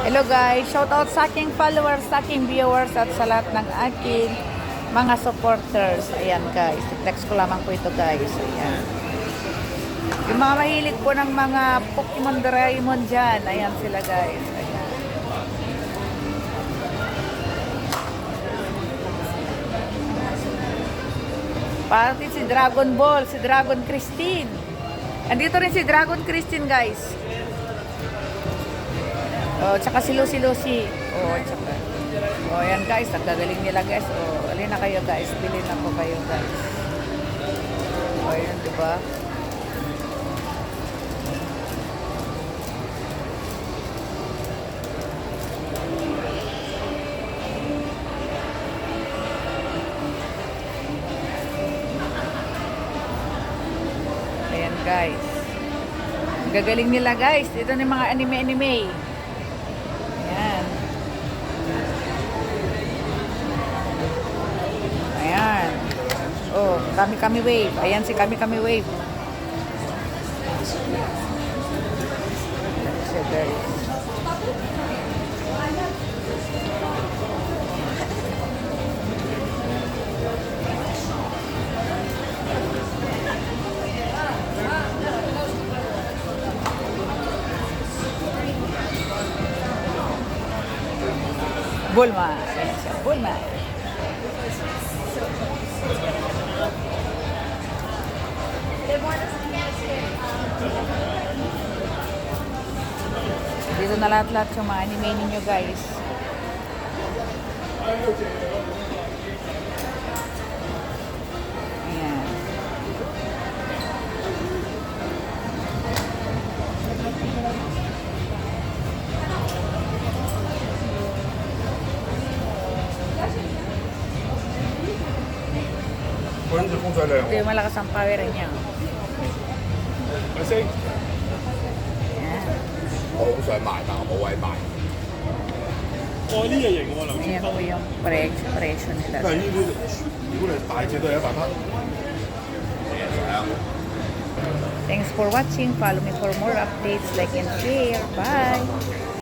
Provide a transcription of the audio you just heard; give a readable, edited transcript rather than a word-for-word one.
Hello guys, shout out sa aking followers, sa aking viewers at sa lahat ng aking mga supporters. Ayan guys, i-flex ko lamang po ito guys. Ayan. Yung mga mahilig po ng mga Pokemon Doraemon dyan. Ayan sila guys. Ayan. Pati si Dragon Ball, si Dragon Christine. Andito rin si Dragon Christine guys. Oh, tsaka si Lucy. Oh, tsaka. Oh, ayan guys, ang gagaling nila guys. Oh, alin na kayo guys, bilhin na po kayo guys. Oh, ayan, di ba? Ayan guys. Ang gagaling nila guys. Ito na yung mga anime. Ayan. Ayan. Oh, Kami Wave. Ayan si Kami Wave. Siya guys. Bulma. Ayan siya. Bulma. Dito na lahat-lahat yung mga anime ninyo guys. Ayan. Ito yung malakas ang power niya. Ayan. 我好想買，但我冇位買。呢隻型喎，劉 Ayan po yung presyo nila. 但係呢啲如果你大隻都係100蚊。Thanks for watching. Follow me for more updates. Like and share. Bye!